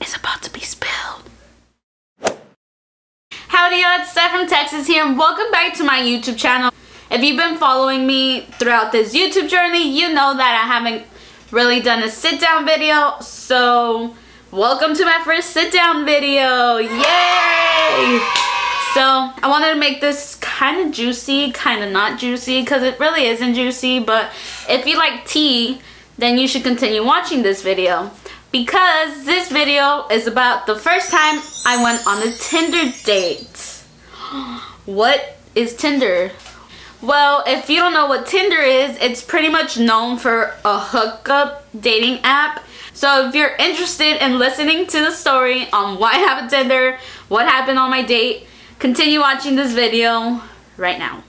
is about to be spilled. Howdy y'all, it's Steph from Texas here and welcome back to my YouTube channel. If you've been following me throughout this YouTube journey, you know that I haven't really done a sit down video. So welcome to my first sit down video. Yay! So I wanted to make this kind of juicy, kind of not juicy, because it really isn't juicy. But if you like tea, then you should continue watching this video, because this video is about the first time I went on a Tinder date. What is Tinder? Well, if you don't know what Tinder is, it's pretty much known for a hookup dating app. So if you're interested in listening to the story on why I have a Tinder, what happened on my date, continue watching this video right now.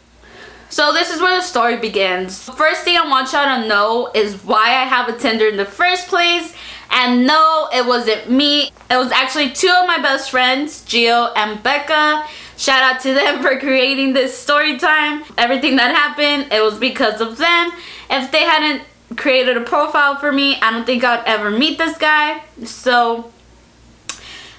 So this is where the story begins. First thing I want y'all to know is why I have a Tinder in the first place. And no, it wasn't me. It was actually two of my best friends, Gio and Becca. Shout out to them for creating this story time. Everything that happened, it was because of them. If they hadn't created a profile for me, I don't think I'd ever meet this guy. So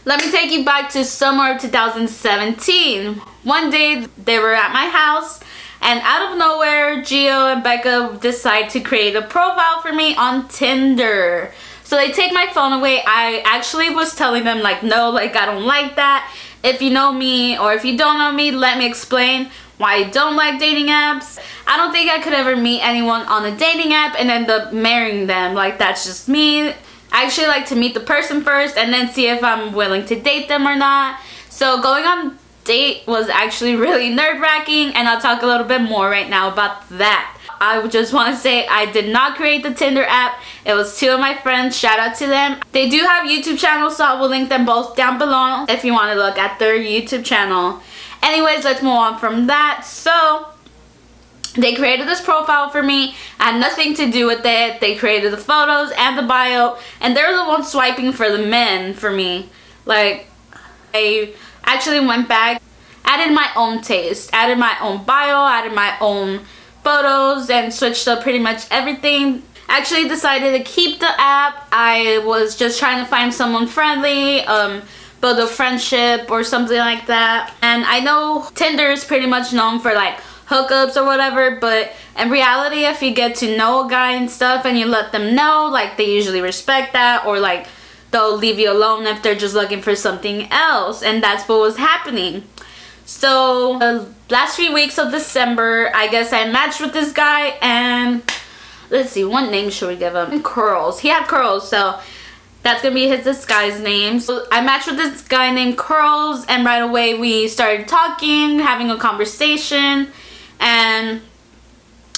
let me take you back to summer of 2017. One day they were at my house, and out of nowhere, Gio and Becca decide to create a profile for me on Tinder. So they take my phone away. I actually was telling them like, no, like I don't like that. If you know me or if you don't know me, let me explain why I don't like dating apps. I don't think I could ever meet anyone on a dating app and end up marrying them. Like, that's just me. I actually like to meet the person first and then see if I'm willing to date them or not. So going on date was actually really nerve-wracking, and I'll talk a little bit more right now about that. I just want to say I did not create the Tinder app. It was two of my friends. Shout out to them. They do have YouTube channels, so I will link them both down below if you want to look at their YouTube channel. Anyways, let's move on from that. So they created this profile for me. I had nothing to do with it. They created the photos and the bio, and they're the ones swiping for the men for me. Like, I actually went back, added my own taste, added my own bio, added my own photos, and switched up pretty much everything. Actually decided to keep the app. I was just trying to find someone friendly, build a friendship or something like that. And I know Tinder is pretty much known for like hookups or whatever, but in reality, if you get to know a guy and stuff and you let them know, like, they usually respect that, or like they'll leave you alone if they're just looking for something else. And that's what was happening. So the last few weeks of December, I guess I matched with this guy, and let's see, what name should we give him? Curls. He had curls, so that's gonna be his disguise name. So I matched with this guy named Curls, and right away we started talking, having a conversation, and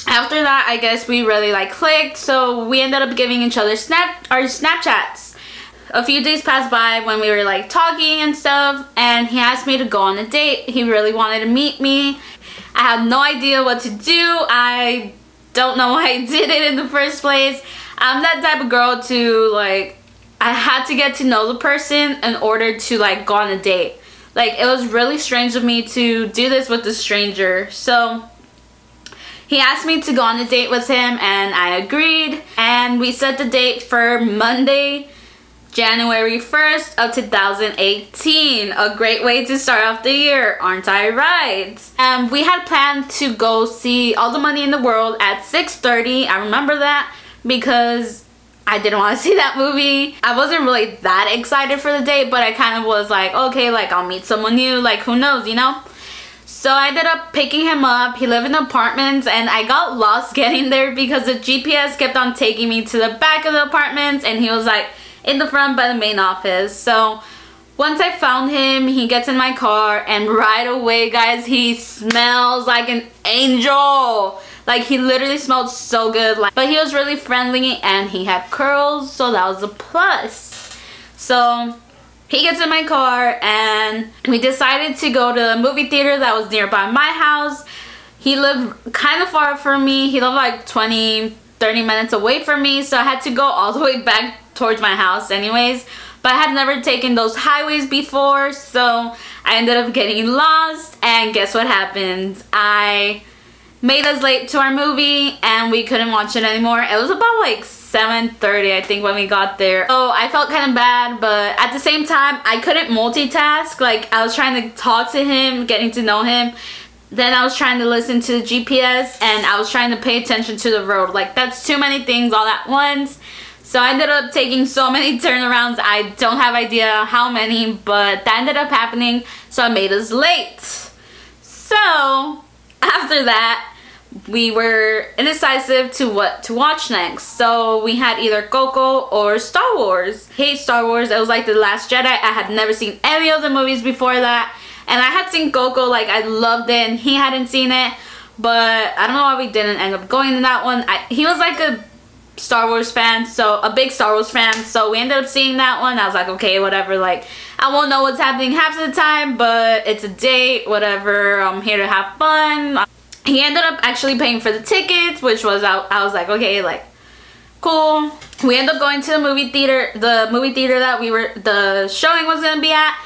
after that, I guess we really like clicked, so we ended up giving each other Snapchats. A few days passed by when we were like talking and stuff, and he asked me to go on a date. He really wanted to meet me. I had no idea what to do. I don't know why I did it in the first place. I'm that type of girl to, like, I had to get to know the person in order to like go on a date. Like, it was really strange of me to do this with a stranger. So he asked me to go on a date with him, and I agreed, and we set the date for Monday, January 1st of 2018. A great way to start off the year, aren't I right? We had planned to go see All the Money in the World at 6:30. I remember that because I didn't want to see that movie. I wasn't really that excited for the date, but I kind of was like, okay, like, I'll meet someone new, like, who knows, you know? So I ended up picking him up. He lived in apartments, and I got lost getting there because the GPS kept on taking me to the back of the apartments, and he was like in the front by the main office. So once I found him, he gets in my car, and right away, guys, he smells like an angel. Like, he literally smelled so good. Like, but he was really friendly, and he had curls, so that was a plus. So he gets in my car, and we decided to go to a movie theater that was nearby my house. He lived kind of far from me. He lived like 20-30 minutes away from me, so I had to go all the way back towards my house anyways. But I had never taken those highways before, so I ended up getting lost, and guess what happened? I made us late to our movie and we couldn't watch it anymore. It was about like 7:30 I think when we got there. So I felt kind of bad, but at the same time I couldn't multitask. Like I was trying to talk to him, getting to know him. Then I was trying to listen to the GPS and I was trying to pay attention to the road. Like that's too many things all at once. So I ended up taking so many turnarounds. I don't have idea how many, but that ended up happening. So it made us late. So after that, we were indecisive to what to watch next. So we had either Coco or Star Wars. I hate Star Wars. It was like The Last Jedi. I had never seen any of the movies before that. And I had seen Coco, like I loved it, and he hadn't seen it. But I don't know why we didn't end up going to that one. He was like a Star Wars fan, so a big Star Wars fan, so we ended up seeing that one. I was like, okay, whatever, like I won't know what's happening half of the time, but it's a date, whatever, I'm here to have fun. He ended up actually paying for the tickets, which was I was like, okay, like cool. We ended up going to the movie theater that the showing was gonna be at,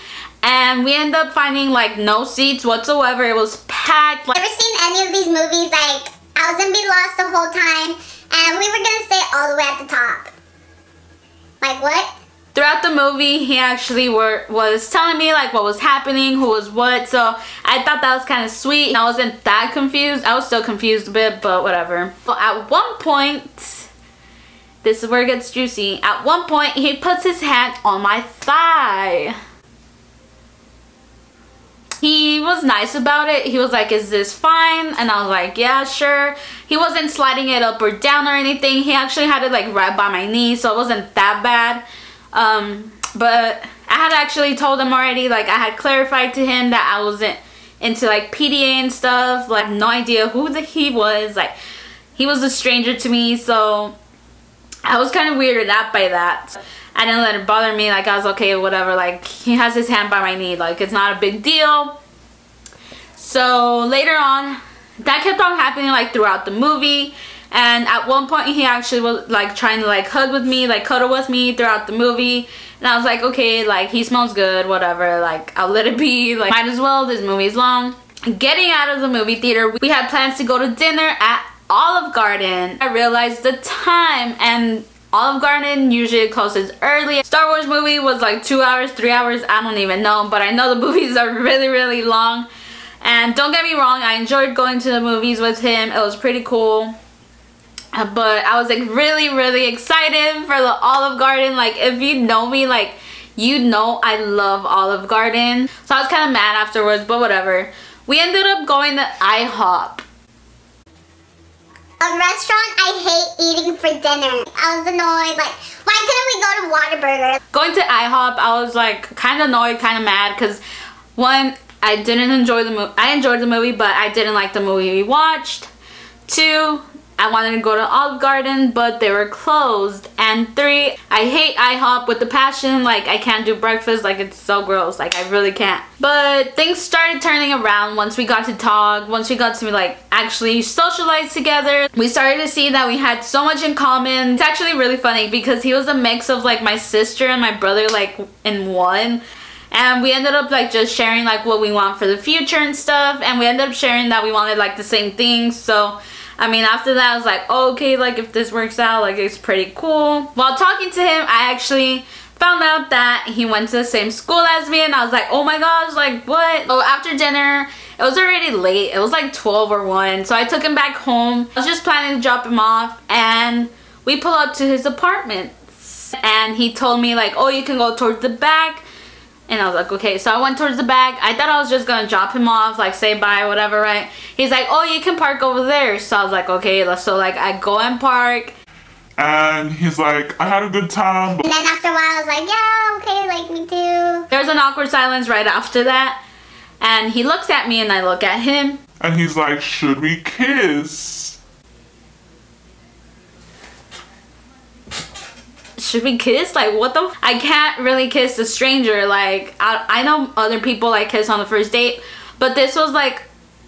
and we ended up finding like no seats whatsoever. It was packed. Never seen any of these movies. Like I was gonna be lost the whole time, and we were gonna stay all the way at the top. Like what? Throughout the movie, he actually was telling me like what was happening, who was what, so I thought that was kind of sweet. I wasn't that confused. I was still confused a bit, but whatever. Well, at one point, this is where it gets juicy. At one point, he puts his hand on my thigh. He was nice about it. He was like, is this fine? And I was like, yeah, sure. He wasn't sliding it up or down or anything. He actually had it like right by my knee, so it wasn't that bad. But I had actually told him already, like I had clarified to him that I wasn't into like PDA and stuff. Like no idea who he was. Like he was a stranger to me, so I was kind of weirded out by that. I didn't let it bother me. Like I was okay, whatever, like he has his hand by my knee, like it's not a big deal. So later on, that kept on happening like throughout the movie. And at one point he actually was like trying to like hug with me, like cuddle with me throughout the movie. And I was like, okay, like he smells good, whatever, like I'll let it be, like might as well, this movie's long. Getting out of the movie theater, we had plans to go to dinner at Olive Garden. I realized the time, and Olive Garden usually closes early. Star Wars movie was like 2 hours, 3 hours, I don't even know, but I know the movies are really, really long. And don't get me wrong, I enjoyed going to the movies with him. It was pretty cool. But I was like really, really excited for the Olive Garden. Like if you know me, like you know I love Olive Garden. So I was kind of mad afterwards, but whatever. We ended up going to IHOP. A restaurant I hate eating for dinner. I was annoyed, like why couldn't we go to Whataburger? Going to IHOP, I was like kind of annoyed, kind of mad, because one, I didn't enjoy the movie. I enjoyed the movie, but I didn't like the movie we watched. Two, I wanted to go to Olive Garden, but they were closed. And three, I hate IHOP with the passion. Like I can't do breakfast, like it's so gross, like I really can't. But things started turning around once we got to talk, once we got to like actually socialize together. We started to see that we had so much in common. It's actually really funny because he was a mix of like my sister and my brother like in one. And we ended up like just sharing like what we want for the future and stuff. And we ended up sharing that we wanted like the same things. So I mean, after that, I was like, oh, okay, like if this works out, like it's pretty cool. While talking to him, I actually found out that he went to the same school as me, and I was like, oh my gosh, like what? So after dinner, it was already late. It was like 12 or 1, so I took him back home. I was just planning to drop him off, and we pull up to his apartment. And he told me like, oh, you can go towards the back. And I was like, okay. So I went towards the back. I thought I was just gonna drop him off, like say bye, whatever, right? He's like, oh, you can park over there. So I was like, okay. So like I go and park. And he's like, I had a good time. And then after a while I was like, yeah, okay, like me too. There's an awkward silence right after that. And he looks at me and I look at him. And he's like, should we kiss? Should we kiss? Like what the f— I can't really kiss a stranger. Like I know other people like kiss on the first date, but this was like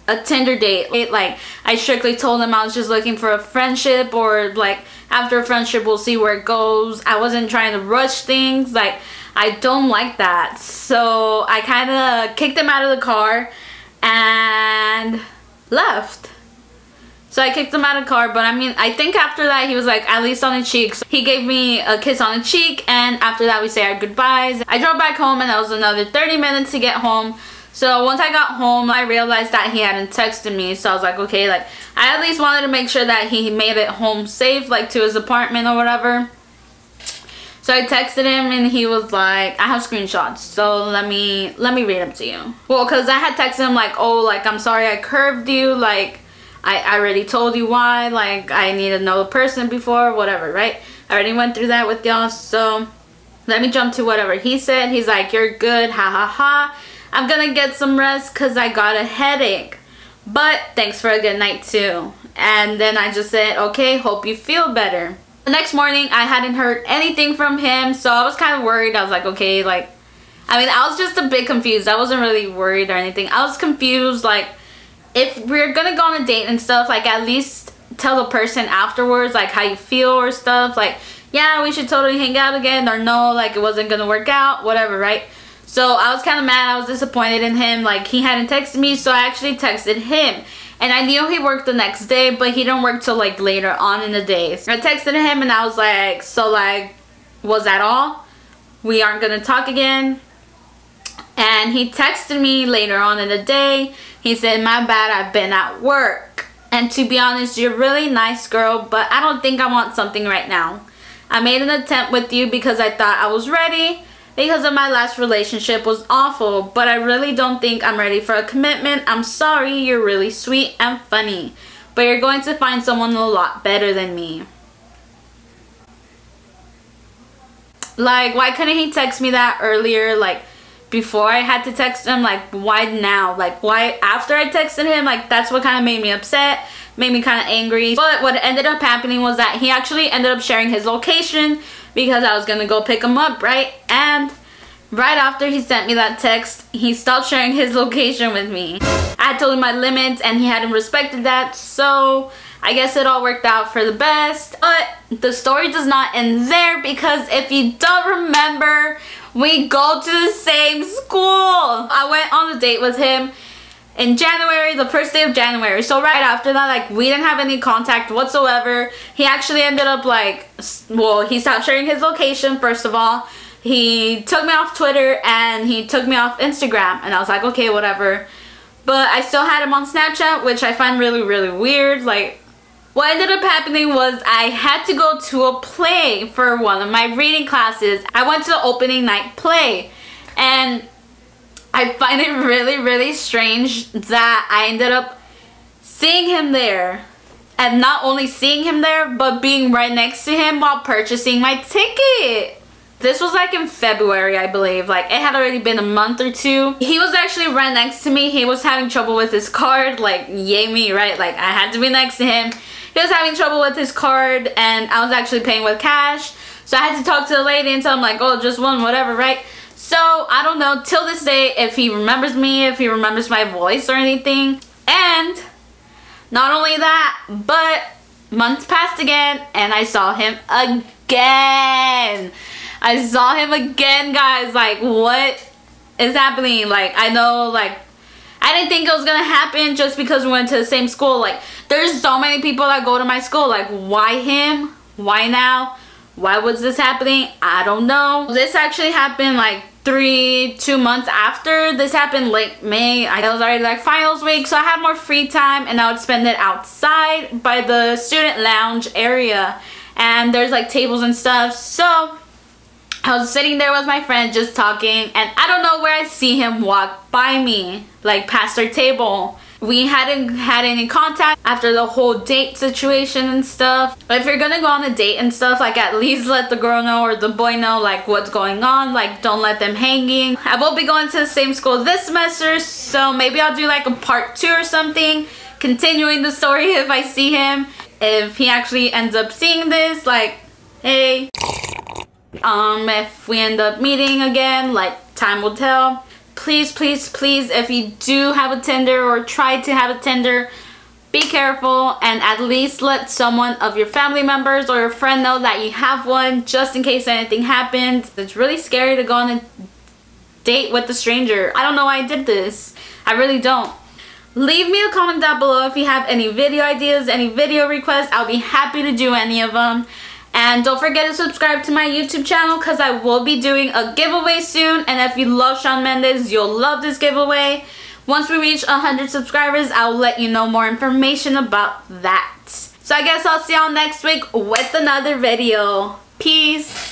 a Tinder date. Like I strictly told him I was just looking for a friendship, or like after a friendship we'll see where it goes. I wasn't trying to rush things. Like I don't like that. So I kind of kicked him out of the car and left. So I kicked him out of the car, but I mean, I think after that he was like, at least on the cheek. So he gave me a kiss on the cheek, and after that we say our goodbyes. I drove back home, and that was another 30 minutes to get home. So once I got home, I realized that he hadn't texted me. So I was like, okay, like I at least wanted to make sure that he made it home safe, like to his apartment or whatever. So I texted him, and he was like, I have screenshots, so let me read them to you. Well, because I had texted him like, oh, like I'm sorry I curved you, like I already told you why, like I need to know the person before, whatever, right? I already went through that with y'all. So let me jump to whatever he said. He's like, you're good, ha ha ha. I'm gonna get some rest because I got a headache, but thanks for a good night too. And then I just said, okay, hope you feel better. The next morning I hadn't heard anything from him, so I was kind of worried. I was like, okay, like I mean, I was just a bit confused. I wasn't really worried or anything. I was confused, like if we're gonna go on a date and stuff, like at least tell the person afterwards like how you feel or stuff, like yeah, we should totally hang out again, or no, like it wasn't gonna work out, whatever, right? So I was kind of mad. I was disappointed in him. Like he hadn't texted me, so I actually texted him. And I knew he worked the next day, but he didn't work till like later on in the day. So I texted him, and I was like, so like, was that all? We aren't gonna talk again? And he texted me later on in the day. He said, my bad, I've been at work. And to be honest, you're a really nice girl, but I don't think I want something right now. I made an attempt with you because I thought I was ready, because of my last relationship was awful, but I really don't think I'm ready for a commitment. I'm sorry, you're really sweet and funny, but you're going to find someone a lot better than me. Like, why couldn't he text me that earlier, like before I had to text him? Like, why now? Like, why after I texted him? Like, that's what kind of made me upset, made me kind of angry. But what ended up happening was that he actually ended up sharing his location, because I was gonna go pick him up, right? And right after he sent me that text, he stopped sharing his location with me. I had told him my limits, and he hadn't respected that, so I guess it all worked out for the best. But the story does not end there, because if you don't remember, we go to the same school. I went on a date with him in January, the first day of January. So right after that, like, we didn't have any contact whatsoever. He actually ended up like, well, he stopped sharing his location, first of all. He took me off Twitter, and he took me off Instagram, and I was like, okay, whatever. But I still had him on Snapchat, which I find really, really weird. Like, what ended up happening was I had to go to a play for one of my reading classes. I went to the opening night play, and I find it really, really strange that I ended up seeing him there, and not only seeing him there, but being right next to him while purchasing my ticket. This was like in February, I believe. Like, it had already been a month or two. He was actually right next to me. He was having trouble with his card. Like, yay me, right? Like, I had to be next to him. He was having trouble with his card, and I was actually paying with cash. So I had to talk to the lady and tell him like, oh, just one, whatever, right? So, I don't know, till this day, if he remembers me, if he remembers my voice or anything. And not only that, but months passed again, and I saw him again. I saw him again, guys. Like, what is happening? Like, I know, like, I didn't think it was gonna happen just because we went to the same school. Like, there's so many people that go to my school. Like, why him? Why now? Why was this happening? I don't know. This actually happened like 2 months after. This happened late May. I was already like finals week, so I had more free time, and I would spend it outside by the student lounge area, and there's like tables and stuff. So I was sitting there with my friend just talking, and I don't know where I see him walk by me, like past our table. We hadn't had any contact after the whole date situation and stuff. But if you're gonna go on a date and stuff, like, at least let the girl know or the boy know like what's going on. Like, don't let them hanging. I will be going to the same school this semester, so maybe I'll do like a part 2 or something, continuing the story if I see him. If he actually ends up seeing this, like, hey, if we end up meeting again, like, time will tell. Please, please, please, if you do have a Tinder or try to have a Tinder, be careful, and at least let someone of your family members or your friend know that you have one, just in case anything happens. It's really scary to go on a date with a stranger. I don't know why I did this. I really don't. Leave me a comment down below if you have any video ideas, any video requests. I'll be happy to do any of them. And don't forget to subscribe to my YouTube channel because I will be doing a giveaway soon. And if you love Shawn Mendes, you'll love this giveaway. Once we reach 100 subscribers, I'll let you know more information about that. So I guess I'll see y'all next week with another video. Peace.